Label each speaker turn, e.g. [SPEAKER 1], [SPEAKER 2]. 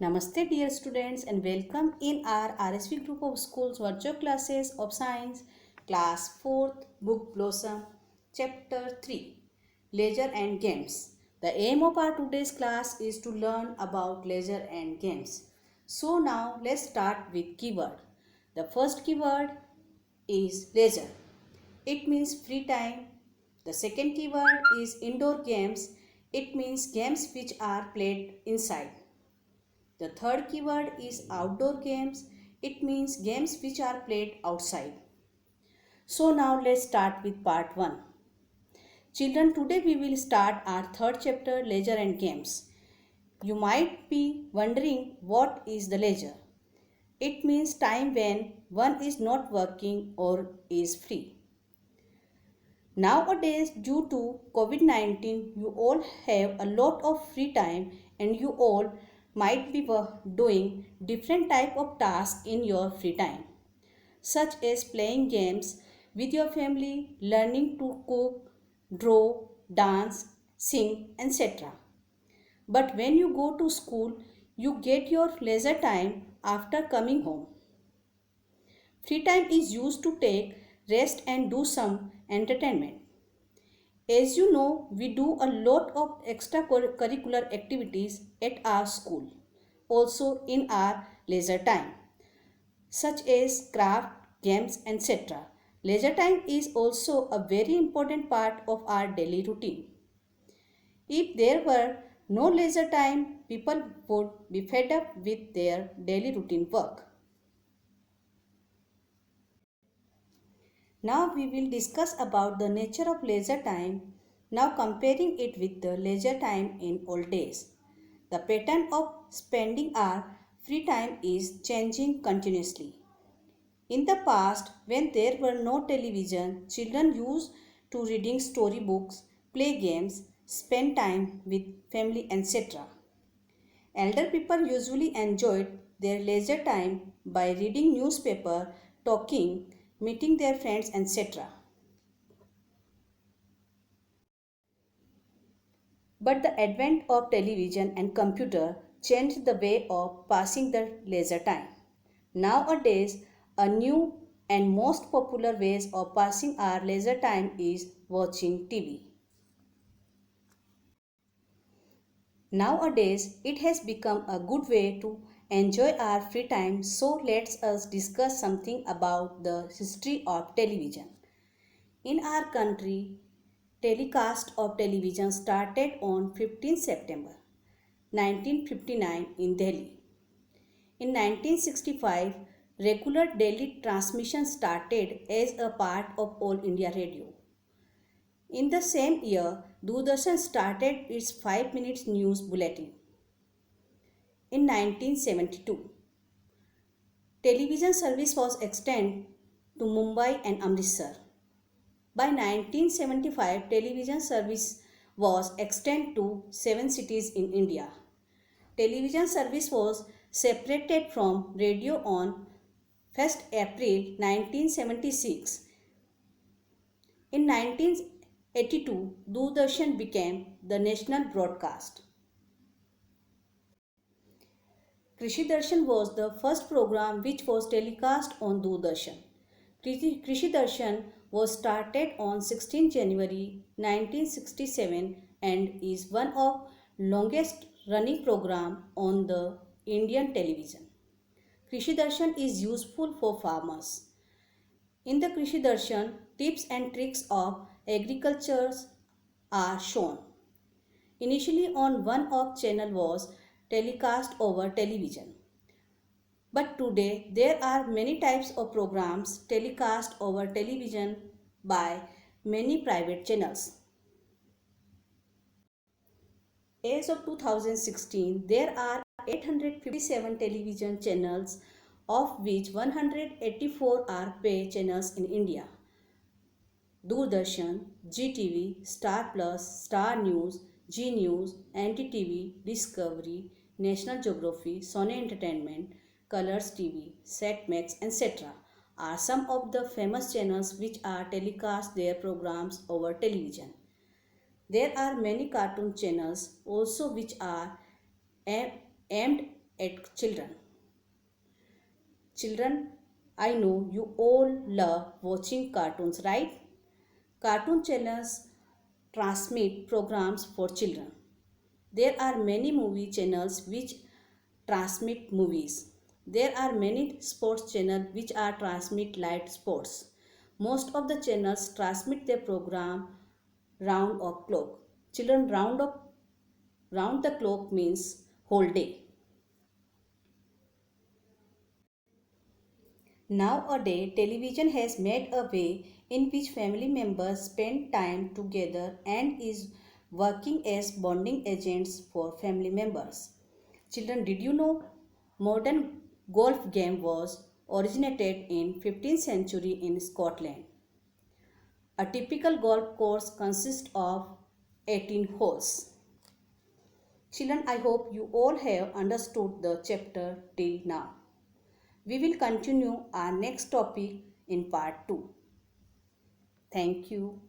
[SPEAKER 1] Namaste dear students and welcome in our RSV group of schools virtual classes of science class 4th book blossom chapter 3 leisure and games. The aim of our today's class is to learn about leisure and games. So now let's start with keyword. The first keyword is leisure. It means free time. The second keyword is indoor games. It means games which are played inside. The third keyword is outdoor games. It means games which are played outside. So now let's start with part 1. Children, today we will start our third chapter, leisure and games. You might be wondering what is the leisure. It means time when one is not working or is free. Nowadays, due to COVID-19, you all have a lot of free time and you all might be doing different type of tasks in your free time, such as playing games with your family, learning to cook, draw, dance, sing, etc. But when you go to school, you get your leisure time after coming home. Free time is used to take rest and do some entertainment. As you know, we do a lot of extracurricular activities at our school, also in our leisure time, such as craft, games, etc. Leisure time is also a very important part of our daily routine. If there were no leisure time, people would be fed up with their daily routine work. Now we will discuss about the nature of leisure time, now comparing it with the leisure time in old days. The pattern of spending our free time is changing continuously. In the past, when there were no television, children used to reading storybooks, play games, spend time with family, etc. Elder people usually enjoyed their leisure time by reading newspaper, talking, meeting their friends, etc. But the advent of television and computer changed the way of passing the leisure time. Nowadays, a new and most popular ways of passing our leisure time is watching TV. Nowadays, it has become a good way to enjoy our free time, so let's us discuss something about the history of television. In our country, telecast of television started on 15 September 1959 in Delhi. In 1965, regular daily transmission started as a part of All India Radio. In the same year, Doordarshan started its 5 minutes news bulletin. In 1972, television service was extended to Mumbai and Amritsar. By 1975, television service was extended to 7 cities in India. Television service was separated from radio on 1st April 1976. In 1982, Doordarshan became the national broadcast. Krishi Darshan was the first program which was telecast on Doordarshan. Krishi Darshan was started on 16 January 1967 and is one of longest running program on the Indian television. Krishi Darshan is useful for farmers. In the Krishi Darshan, tips and tricks of agriculture are shown. Initially on one of channel was telecast over television. But today there are many types of programs telecast over television by many private channels. As of 2016, there are 857 television channels, of which 184 are pay channels in India. Doordarshan, GTV, Star Plus, Star News, G News, NDTV, Discovery, National Geography, Sony Entertainment, Colors TV, Set Max, etc. are some of the famous channels which are telecast their programs over television. There are many cartoon channels also which are aimed at children. Children, I know you all love watching cartoons, right? Cartoon channels transmit programs for children. There are many movie channels which transmit movies. There are many sports channels which are transmit live sports. Most of the channels transmit their program round the clock. Children round the clock means whole day. Nowadays, television has made a way in which family members spend time together and is working as bonding agents for family members. Children, did you know modern golf game was originated in 15th century in Scotland? A typical golf course consists of 18 holes. Children, I hope you all have understood the chapter till now. We will continue our next topic in part 2. Thank you.